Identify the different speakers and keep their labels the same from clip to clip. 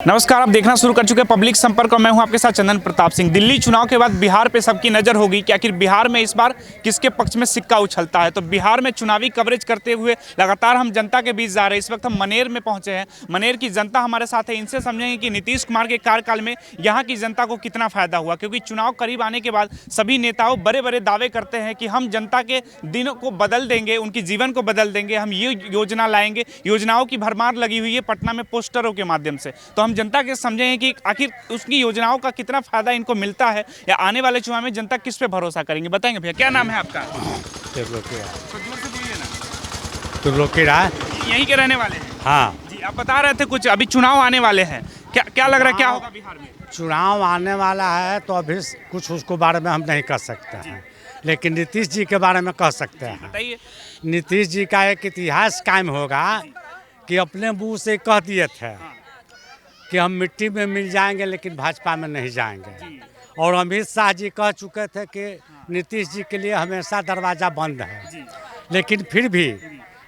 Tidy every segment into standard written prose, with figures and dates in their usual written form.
Speaker 1: नमस्कार, आप देखना शुरू कर चुके हैं पब्लिक संपर्क और मैं हूं आपके साथ चंदन प्रताप सिंह। दिल्ली चुनाव के बाद बिहार पे सबकी नज़र होगी कि आखिर बिहार में इस बार किसके पक्ष में सिक्का उछलता है। तो बिहार में चुनावी कवरेज करते हुए लगातार हम जनता के बीच जा रहे हैं। इस वक्त हम मनेर में पहुंचे हैं। मनेर की जनता हमारे साथ है। इनसे समझेंगे कि नीतीश कुमार के कार्यकाल में यहाँ की जनता को कितना फायदा हुआ, क्योंकि चुनाव करीब आने के बाद सभी नेताओं बड़े बड़े दावे करते हैं कि हम जनता के दिनों को बदल देंगे, उनकी जीवन को बदल देंगे, हम ये योजना लाएंगे। योजनाओं की भरमार लगी हुई है पटना में पोस्टरों के माध्यम से। तो हम जनता के समझे कि आखिर उसकी योजनाओं का कितना फायदा इनको मिलता है या आने वाले चुनाव में जनता किस पे भरोसा करेंगे, बताएंगे भैया। क्या नाम है आपका? यहीं के रहने वाले हैं?
Speaker 2: हाँ
Speaker 1: जी, आप बता रहे थे कुछ, अभी चुनाव आने वाले हैं, क्या लग रहा है क्या होगा बिहार में?
Speaker 2: चुनाव आने वाला है तो अभी कुछ उसको बारे में हम नहीं कह सकते हैं, लेकिन नीतीश जी के बारे में कह सकते हैं।
Speaker 1: बताइए।
Speaker 2: नीतीश जी का एक इतिहास कायम होगा कि अपने मुंह से कह दिए थे कि हम मिट्टी में मिल जाएंगे लेकिन भाजपा में नहीं जाएंगे, और अमित शाह जी कह चुके थे कि नीतीश जी के लिए हमेशा दरवाज़ा बंद है, लेकिन फिर भी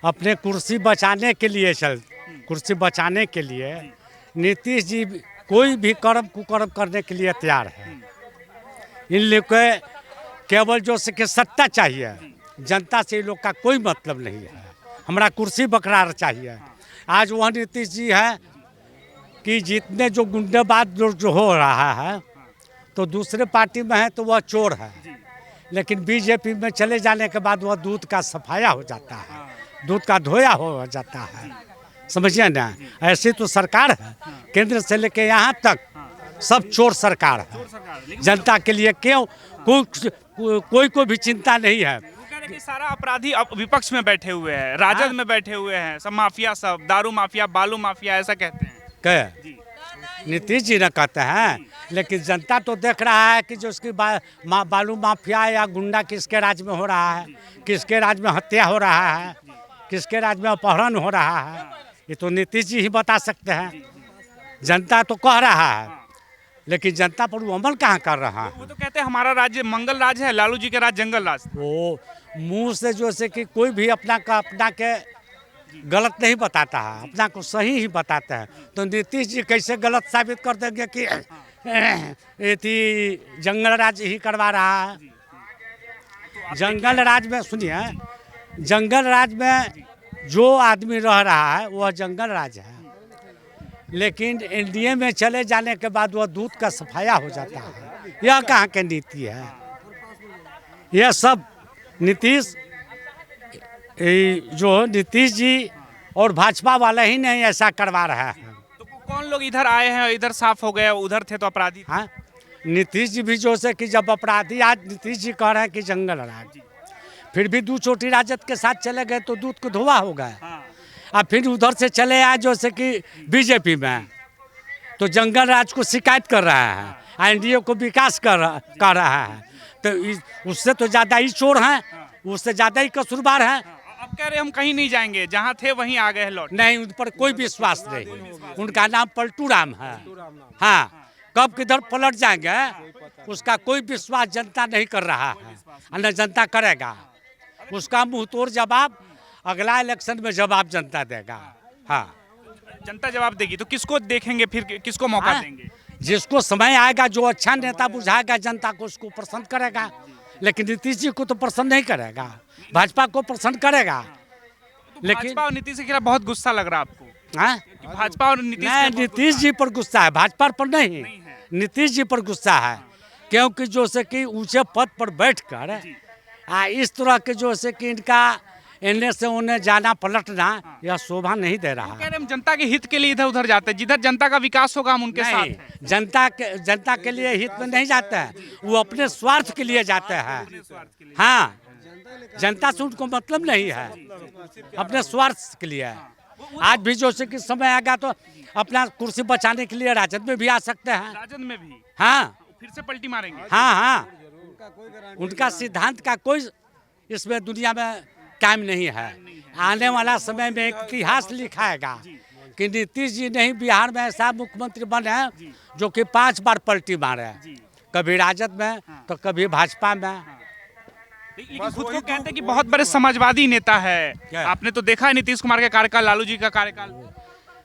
Speaker 2: अपने कुर्सी बचाने के लिए नीतीश जी कोई भी कर्म कुकर्म करने के लिए तैयार है। इन लोग के केवल जो से कि सत्ता चाहिए, जनता से इन लोग का कोई मतलब नहीं है। हमारा कुर्सी बरकरार चाहिए। आज वह नीतीश जी है कि जितने जो गुंडाबाद जो हो रहा है तो दूसरे पार्टी में है तो वह चोर है, लेकिन बीजेपी में चले जाने के बाद वह दूध का सफाया हो जाता है, दूध का धोया हो जाता है। समझिए ना, ऐसी तो सरकार है, केंद्र से लेके यहाँ तक सब चोर सरकार है। जनता के लिए क्यों कोई को भी चिंता नहीं है।
Speaker 1: कि सारा अपराधी अब विपक्ष में बैठे हुए हैं, राजद में बैठे हुए हैं, सब माफिया, सब दारू माफिया, बालू माफिया, ऐसा कहते हैं।
Speaker 2: नीतीश जी ने कहते हैं, लेकिन जनता तो देख रहा है कि जो उसकी बालू माफिया या गुंडा किसके राज में हो रहा है, किसके राज में हत्या हो रहा है, किसके राज में अपहरण हो रहा है, ये तो नीतीश जी ही बता सकते हैं। जनता तो कह रहा है, लेकिन जनता पर वो अमल कहाँ कर रहा है।
Speaker 1: वो तो कहते हैं हमारा राज्य मंगल राज है, लालू जी के राज जंगल राज।
Speaker 2: वो मुंह से जो से कि कोई भी अपना के गलत नहीं बताता है, अपना को सही ही बताता है। तो नीतीश जी कैसे गलत साबित कर देंगे कि ये जंगल राज ही करवा रहा है। जंगल राज में सुनिए, जंगल राज में जो आदमी रह रहा है वह जंगल राज है, लेकिन एनडीए में चले जाने के बाद वह दूध का सफाया हो जाता है। यह कहाँ की नीति है? यह सब नीतीश नीतीश जी और भाजपा वाले ही नहीं ऐसा करवा रहा है।
Speaker 1: तो कौन लोग इधर आए हैं, इधर साफ हो गए, उधर थे तो अपराधी?
Speaker 2: हाँ, नीतीश जी भी जो से कि जब अपराधी, आज नीतीश जी कह रहे हैं कि जंगल राज, फिर भी दो चोटी राजद के साथ चले गए तो दूध को धुआ हो गया। अब फिर उधर से चले आए जो से कि बीजेपी में, तो जंगल राज को शिकायत कर रहा है, एनडीए को विकास कर रहा है। तो उससे तो ज़्यादा ही चोर हैं, उससे ज़्यादा ही कसूरवार हैं।
Speaker 1: अब कह रहे हम कहीं नहीं जाएंगे, जहाँ थे वहीं आ गए लौट।
Speaker 2: नहीं, उन पर कोई विश्वास नहीं। उनका नाम पलटू राम है। हाँ, कब किधर पलट जाएंगे उसका कोई विश्वास जनता नहीं कर रहा है, न जनता करेगा। उसका मुंह तोड़ जवाब अगला इलेक्शन में जवाब जनता देगा। हाँ,
Speaker 1: जनता जवाब देगी तो किसको देखेंगे, फिर किसको मौका देंगे?
Speaker 2: जिसको समय आएगा, जो अच्छा नेता बुझाएगा जनता को, उसको पसंद करेगा। लेकिन नीतीश जी को तो पसंद नहीं करेगा, भाजपा को पसंद करेगा।
Speaker 1: लेकिन भाजपा और नीतीश के खिलाफ बहुत गुस्सा लग रहा है आपको?
Speaker 2: हाँ,
Speaker 1: भाजपा और
Speaker 2: नीतीश जी पर गुस्सा है, भाजपा पर नहीं, नीतीश जी पर गुस्सा है। क्योंकि जो से कि ऊंचे पद पर बैठकर इस तरह के जो से कि इनका इन्हें से उन्हें जाना पलटना यह शोभा नहीं दे रहा।
Speaker 1: कह रहे हम जनता के हित के लिए इधर उधर जाते हैं, जिधर जनता का विकास होगा हम उनके साथ हैं।
Speaker 2: जनता के लिए हित में नहीं जाते हैं, वो अपने स्वार्थ के लिए जाते हैं। हाँ, जनता से उनको मतलब नहीं है, अपने स्वार्थ के लिए। आज भी जो से कि समय आएगा तो अपना कुर्सी बचाने के लिए राजद में भी आ सकते हैं।
Speaker 1: राजद में भी?
Speaker 2: हाँ,
Speaker 1: फिर से पलटी मारेंगे?
Speaker 2: हाँ, उनका सिद्धांत का कोई इसमें दुनिया में कायम नहीं है। आने वाला समय में एक इतिहास लिखाएगा कि नीतीश जी नहीं बिहार में ऐसा मुख्यमंत्री बने जो कि 5 बार पलटी मारे, कभी राजद में तो कभी भाजपा में।
Speaker 1: लेकिन खुद को कहते हैं कि बहुत बड़े समाजवादी नेता है। आपने तो देखा है नीतीश कुमार का कार्यकाल, लालू जी का कार्यकाल।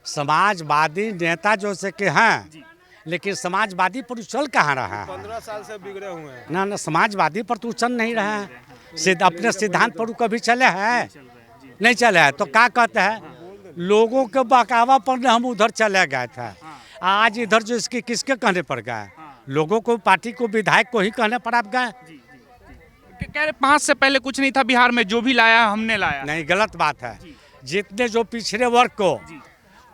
Speaker 2: समाजवादी नेता जो से कि हैं, लेकिन समाजवादी पर उछल कहाँ रहा है?
Speaker 3: 15 साल से बिगड़े हुए हैं।
Speaker 2: ना समाजवादी पर तो उछल नहीं रहा है। अपने सिद्धांत पर कभी चले हैं? नहीं चले हैं। तो क्या कहते हैं, लोगों के बहकावा पर हम उधर चले गए थे, आज इधर जो इसके किसके कहने पर गए? लोगों को, पार्टी को, विधायक को ही कहने पर आप गए।
Speaker 1: कह रहे 5 से पहले कुछ नहीं था बिहार में, जो भी लाया हमने लाया।
Speaker 2: नहीं, गलत बात है। जितने जो पिछड़े वर्ग को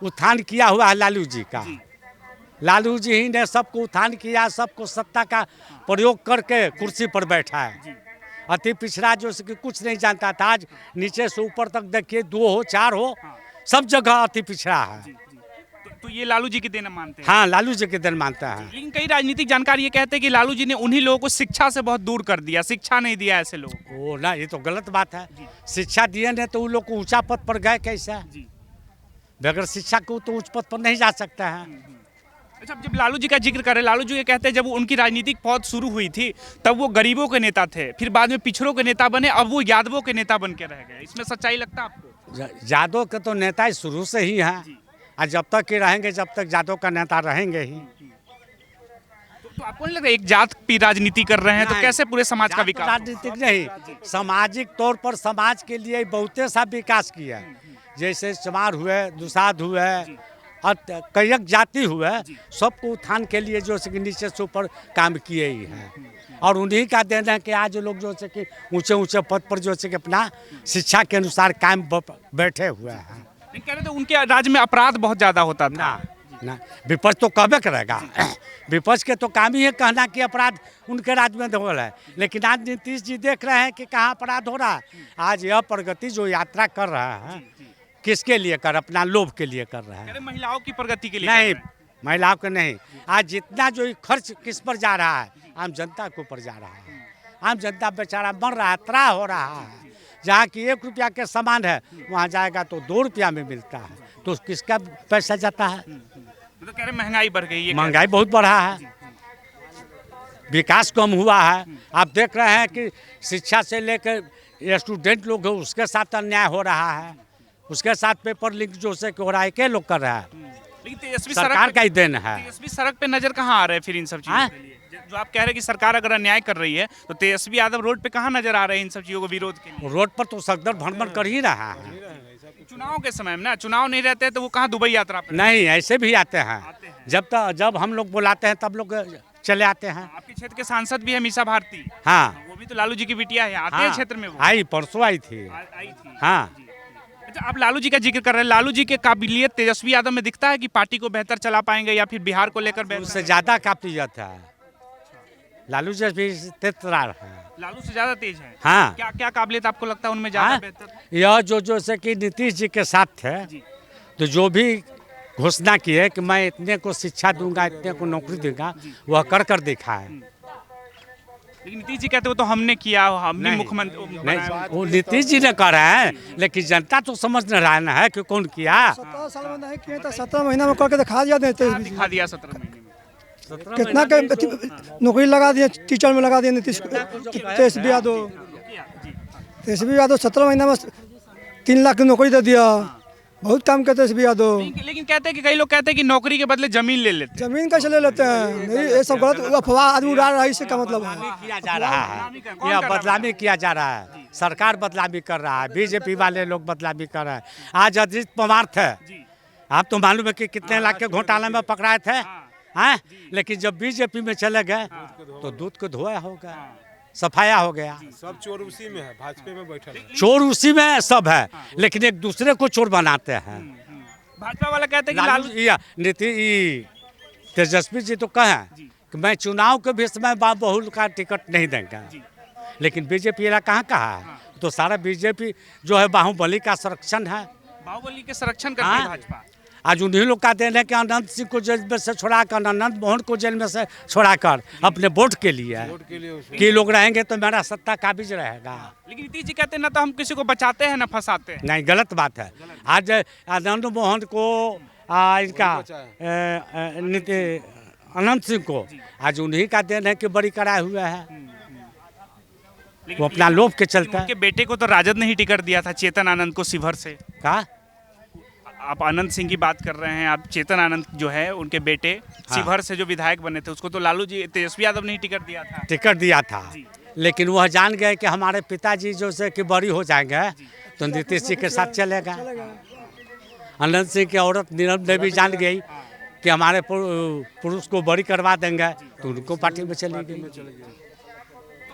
Speaker 2: उत्थान किया हुआ है लालू जी का, लालू जी ही ने सबको उत्थान किया, सबको सत्ता का प्रयोग करके कुर्सी पर बैठा है। अति पिछड़ा जो कि कुछ नहीं जानता था, आज नीचे से ऊपर तक देखिए, 2 हो 4 हो, सब जगह अति पिछड़ा है।
Speaker 1: तो ये लालू जी की देन मानते हैं?
Speaker 2: हाँ, लालू जी के दिन मानते हैं।
Speaker 1: लेकिन कई राजनीतिक जानकार ये कहते हैं कि लालू जी ने उन्हीं लोगों को शिक्षा से बहुत दूर कर दिया, शिक्षा नहीं दिया ऐसे लोगों को।
Speaker 2: ओ ना, ये तो गलत बात है। शिक्षा दिए ने तो उन लोग को ऊंचा पद पर गए कैसे? बगैर शिक्षा को तो उच्च पद पर नहीं जा सकता है।
Speaker 1: अच्छा, जब लालू जी का जिक्र करें, लालू जी ये कहते हैं जब उनकी राजनीतिक पौध शुरू हुई थी तब वो गरीबों के नेता थे, फिर बाद में पिछड़ों के नेता बने, अब वो यादवों के नेता बन के रह गए। इसमें सच्चाई लगता है आपको?
Speaker 2: यादव के तो नेता ही शुरू से ही हैं, और जब तक के रहेंगे, जब तक यादव का नेता रहेंगे ही।
Speaker 1: तो आपको नहीं लगता एक जात की राजनीति कर रहे हैं तो कैसे पूरे समाज का विकास?
Speaker 2: राजनीतिक नहीं, सामाजिक तौर पर समाज के लिए बहुते सा विकास किया है। जैसे चमार हुए, दुसाध हुए और कई जाति हुए, सबको उत्थान के लिए जो कि नीचे से ऊपर काम किए ही हैं। और उन्हीं का देना है कि आज लोग जो है कि ऊंचे ऊंचे पद पर जो है कि अपना शिक्षा के अनुसार कायम बैठे हुए हैं।
Speaker 1: नहीं कह रहे थे उनके राज्य में अपराध बहुत ज्यादा होता था।
Speaker 2: ना, विपक्ष तो कबे करेगा? विपक्ष के तो काम ही है कहना कि अपराध उनके राज्य में हो रहा है, लेकिन आज नीतीश जी देख रहे हैं कि कहाँ अपराध हो रहा है। आज यह प्रगति जो यात्रा कर रहा है, किसके लिए कर? अपना लोभ के लिए कर रहा है।
Speaker 1: महिलाओं की प्रगति के लिए
Speaker 2: नहीं, महिलाओं के नहीं। आज जितना जो खर्च किस पर जा रहा है? आम जनता के ऊपर जा रहा है। आम जनता बेचारा मर रहा है, त्राह हो रहा है। जहाँ की 1 रुपया के सामान है, वहाँ जाएगा तो 2 रुपया में मिलता है, तो किसका पैसा जाता है?
Speaker 1: तो कह रहे महंगाई बढ़ गई है।
Speaker 2: महंगाई बहुत बढ़ा है, विकास कम हुआ है। आप देख रहे हैं कि शिक्षा से लेकर स्टूडेंट लोग हो, उसके साथ अन्याय हो रहा है, उसके साथ पेपर लीक जो से हो रहा है, के लोग कर रहा है?
Speaker 1: लेकिन तेजस्वी
Speaker 2: सरकार का ही देन है।
Speaker 1: तेजस्वी सड़क पे नजर कहाँ आ रहे हैं फिर इन सब चीजों के लिए? जो आप कह रहे हैं कि सरकार अगर अन्याय कर रही है तो तेजस्वी यादव रोड पे कहाँ नजर आ रहे हैं इन सब चीजों को विरोध के लिए?
Speaker 2: रोड पर तो सदर भ्रमण कर ही रहा है।
Speaker 1: चुनाव के समय में ना, चुनाव नहीं रहते तो वो कहाँ दुबई यात्रा पे?
Speaker 2: नहीं, ऐसे भी आते हैं। जब हम लोग बुलाते हैं तब लोग चले आते हैं।
Speaker 1: आपके क्षेत्र के सांसद भी है मीसा भारती।
Speaker 2: हाँ,
Speaker 1: वो भी तो लालू जी की बिटिया है, आते हैं क्षेत्र में वो?
Speaker 2: आई, परसों आई थी।
Speaker 1: आई थी।
Speaker 2: हाँ।
Speaker 1: अच्छा, आप लालू जी का जिक्र कर रहे हैं, लालू जी के काबिलियत तेजस्वी यादव में दिखता है कि पार्टी को बेहतर चला पाएंगे या फिर बिहार को लेकर बेहतर?
Speaker 2: उससे ज्यादा काबिलियत है। लालू जी भी तेजतरार है।
Speaker 1: लालू से ज्यादा तेज है?
Speaker 2: हाँ।
Speaker 1: क्या क्या काबिलियत आपको लगता है उनमें ज्यादा बेहतर?
Speaker 2: यह जो से कि नीतीश जी के साथ थे, तो जो भी घोषणा की है कि मैं इतने को शिक्षा दूंगा, इतने को नौकरी दूंगा, वह कर दिखा है।
Speaker 1: लेकिन नीतीश जी कहते हो तो हमने किया, हमने मुख्यमंत्री
Speaker 2: नहीं, वो नीतीश जी ने कर रहे हैं, लेकिन जनता तो समझ नहीं रहा है कि कौन किया।
Speaker 4: 17 साल में नहीं किए तो 17 महीना में करके दिखा दिया।
Speaker 1: दिखा दिया 17 महीने में।
Speaker 4: कितना के नौकरी लगा दिए, टीचर में लगा दिए नीतीश तेजस्वी यादव। तेजस्वी यादव 17 महीना में 3 लाख की नौकरी दे दिया। बहुत काम करते तेजस्वी यादव।
Speaker 1: लेकिन कहते हैं कि कई लोग कहते हैं कि नौकरी के बदले जमीन ले लेते हैं।
Speaker 4: जमीन कैसे ले लेते हैं? नहीं, ये सब गलत अफवाह आदमी उड़ा रहा है, इससे क्या मतलब है?
Speaker 2: किया जा रहा है, यह बदलामी किया जा रहा है। सरकार बदलामी कर रहा है, बीजेपी वाले लोग बदलामी कर रहे हैं। आज अजीत पवार थे, आप तो मालूम है कि कितने लाख के घोटाले में पकड़ाए थे, हैं? लेकिन जब बीजेपी में चले गए तो दूध को धोया हो गया, सफाया हो गया।
Speaker 3: सब चोर उसी में है, भाजपा में बैठा है।
Speaker 2: चोर उसी में सब है, लेकिन एक दूसरे को चोर बनाते हैं।
Speaker 1: भाजपा वाला कहते हैं कि लालू
Speaker 2: तेजस्वी जी तो कहें कि मैं चुनाव के भी समय बहुल का टिकट नहीं देंगे, लेकिन बीजेपी वाला कहाँ कहा है? तो सारा बीजेपी जो है बाहुबली का संरक्षण है।
Speaker 1: बाहुबली के संरक्षण करती है भाजपा।
Speaker 2: आज उन्हीं लोग का देन है कि अनंत सिंह को जेल में से छोड़ाकर, अनंत मोहन को जेल में से छोड़ाकर अपने वोट के लिए कि लोग रहेंगे तो मेरा सत्ता काबिज रहेगा।
Speaker 1: लेकिन नीतीश जी कहते हैं ना तो हम किसी को बचाते हैं ना फंसाते हैं।
Speaker 2: नहीं, गलत बात है। आज अनंत मोहन को इनका अनंत सिंह को आज उन्हीं का देन है कि बड़ी कराए हुए है, वो अपना लोभ के चलता है।
Speaker 1: उनके बेटे को तो राजद ने ही टिकट दिया था, चेतन आनंद को शिवहर से।
Speaker 2: का
Speaker 1: आप आनंद सिंह की बात कर रहे हैं, आप चेतन आनंद जो है उनके बेटे शिवहर से जो विधायक बने थे, उसको तो लालू जी तेजस्वी यादव ने ही टिकट दिया था।
Speaker 2: टिकट दिया था, लेकिन वह जान गए कि हमारे पिताजी जो से कि बड़ी हो जाएंगे तो नीतीश जी के साथ चलेगा। आनंद सिंह की औरत नीरव देवी जान गई कि हमारे पुरुष को बड़ी करवा देंगे तो उनको पार्टी में चली गई।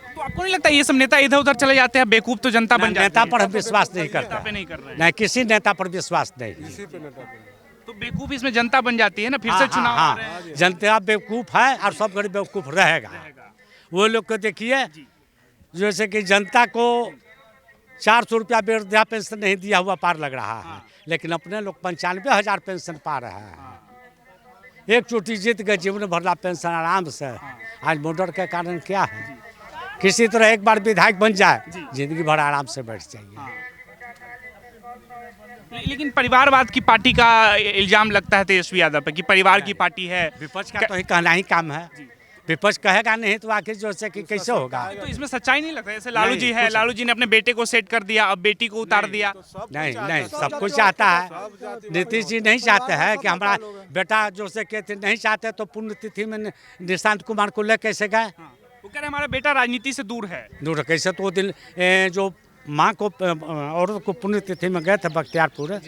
Speaker 1: तो आपको नहीं लगता ये सब नेता इधर उधर चले जाते हैं, बेवकूफ तो जनता बन जाती
Speaker 2: नेता
Speaker 1: है?
Speaker 2: पर हम विश्वास नहीं करते,
Speaker 1: नेता पे नहीं कर रहे हैं।
Speaker 2: नहीं किसी नेता पर विश्वास नहीं।
Speaker 1: तो बेवकूफ इसमें जनता बन जाती है ना, फिर से चुनाव आ रहे हैं।
Speaker 2: जनता बेवकूफ है और सब गरीब बेवकूफ रहेगा। वो लोग को देखिए जैसे कि जनता को 400 रुपया वृद्धा पेंशन नहीं दिया हुआ पार लग रहा है, लेकिन अपने लोग 95,000 पेंशन पा रहे हैं। एक चोटी जीत गए, जीवन भरला पेंशन आराम से। आज मर्डर के कारण क्या है, किसी तरह एक बार विधायक बन जाए जिंदगी भर आराम से बैठ जाइए।
Speaker 1: लेकिन परिवारवाद की पार्टी का इल्जाम लगता है तेजस्वी यादव पे कि परिवार की पार्टी है।
Speaker 2: विपक्ष का तो ही कहना ही काम है, विपक्ष कहेगा नहीं तो आखिर जो से कि कैसे होगा।
Speaker 1: तो इसमें सच्चाई नहीं लगता? जैसे लालू
Speaker 2: नहीं,
Speaker 1: जी है,
Speaker 2: कुछ
Speaker 1: लालू जी ने अपने बेटे को सेट कर दिया, अब बेटी को उतार दिया।
Speaker 2: नहीं नहीं, सब कुछ चाहता है। नीतीश जी नहीं चाहते हैं कि हमारा बेटा जो से कहते नहीं चाहते तो पुण्यतिथि में निशांत कुमार को ले कैसे गए।
Speaker 1: वो कह रहे हमारा बेटा राजनीति से दूर है।
Speaker 2: दूर कैसे, तो वो दिन जो माँ को औरत को पुण्यतिथि में गए थे बख्तियारपुर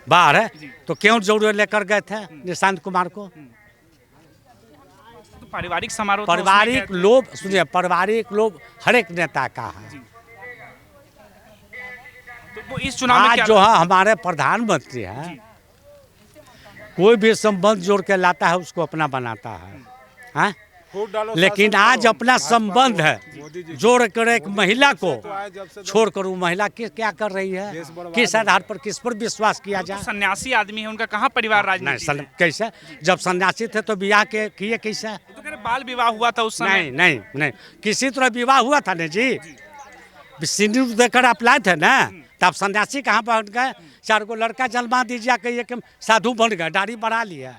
Speaker 2: बाहर है, तो क्यों जरूर लेकर गए थे निशांत कुमार को।
Speaker 1: तो पारिवारिक समारोह तो
Speaker 2: पारिवारिक
Speaker 1: उसमें
Speaker 2: लोभ, सुनिए, पारिवारिक लोभ हर एक नेता का है।
Speaker 1: तो वो इस चुनाव में
Speaker 2: आज
Speaker 1: क्या
Speaker 2: जो है हमारे प्रधानमंत्री हैं, कोई भी संबंध जोड़ के लाता है उसको अपना बनाता है, हाँ? लेकिन आज अपना संबंध है जोड़ कर एक महिला को छोड़कर वो महिला क्या कर रही है, किस आधार पर, किस पर विश्वास किया
Speaker 1: तो
Speaker 2: जाए।
Speaker 1: सन्यासी आदमी है, उनका कहाँ परिवार राजनीति है?
Speaker 2: कैसे, जब सन्यासी थे तो ब्याह के किए कैसे?
Speaker 1: तो कह रहे बाल विवाह हुआ था उस समय।
Speaker 2: नहीं नहीं नहीं, किसी तरह विवाह हुआ था ना जी, सिंदूर देकर आप लाए थे ना, तब सन्यासी कहाँ बन गए? 4 गो लड़का जन्मा दीजिए, कहिए कि साधु बन गए, दाढ़ी बढ़ा लिया,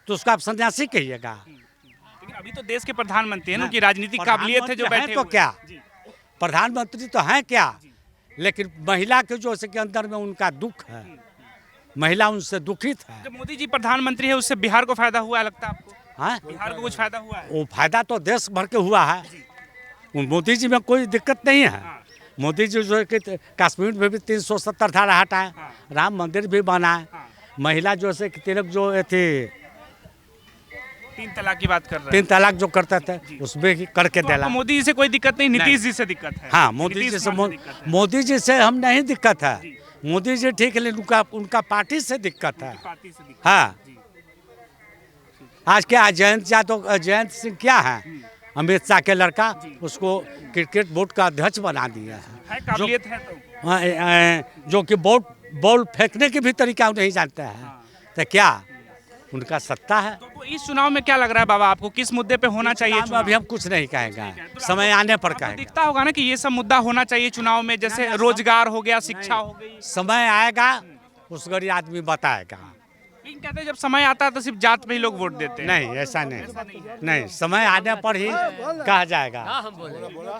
Speaker 2: तो उसको आप सन्यासी कहिएगा।
Speaker 1: लेकिन अभी तो देश के प्रधानमंत्री हैं, उनकी राजनीतिक काबिलियत है जो बैठे
Speaker 2: तो
Speaker 1: हुए।
Speaker 2: क्या प्रधानमंत्री तो हैं क्या, लेकिन महिला के जो के अंदर में उनका दुख है, महिला उनसे दुखित है।
Speaker 1: जब मोदी जी प्रधानमंत्री है उससे बिहार को फायदा हुआ है लगता है आपको?
Speaker 2: हाँ,
Speaker 1: बिहार को कुछ फायदा हुआ है?
Speaker 2: वो फायदा तो देश भर के हुआ है। मोदी जी में कोई दिक्कत नहीं है। मोदी जी जो है कि कश्मीर में भी 370 धारा हटाए, राम मंदिर भी बनाए, महिला जो है कि तिलक जो थे
Speaker 1: 3 तलाक की बात कर रहे हैं।
Speaker 2: 3 तलाक जो करते थे उसमें ही करके
Speaker 1: तो
Speaker 2: देला।
Speaker 1: आपको मोदी जी से कोई दिक्कत नहीं, नीतीश जी से दिक्कत है?
Speaker 2: हाँ, मोदी जी से मोदी जी से हम नहीं दिक्कत है, मोदी जी ठीक है, लेकिन उनका पार्टी से दिक्कत है।
Speaker 1: पार्टी से दिक्कत।
Speaker 2: हाँ, आज क्या जयंत यादव, जयंत सिंह क्या है, अमित शाह के लड़का, उसको क्रिकेट बोर्ड का अध्यक्ष बना दिया
Speaker 1: है काबिलियत है तो।
Speaker 2: है, जो कि बॉल फेंकने के भी तरीका नहीं जानते हैं, तो क्या उनका सत्ता है।
Speaker 1: तो इस चुनाव में क्या लग रहा है बाबा आपको, किस मुद्दे पे होना चाहिए
Speaker 2: चुनाव में अभी हम कुछ नहीं कहेंगे, समय आने पर
Speaker 1: आपको
Speaker 2: कहेंगे।
Speaker 1: दिखता होगा ना कि ये सब मुद्दा होना चाहिए चुनाव में, जैसे रोजगार हो गया, शिक्षा हो गई।
Speaker 2: समय आएगा उस गरीब आदमी बताएगा।
Speaker 1: लेकिन कहते हैं जब समय आता है तो सिर्फ जात पे ही लोग वोट देते हैं।
Speaker 2: नहीं, ऐसा नहीं, नहीं, समय आने पर ही कहा जाएगा।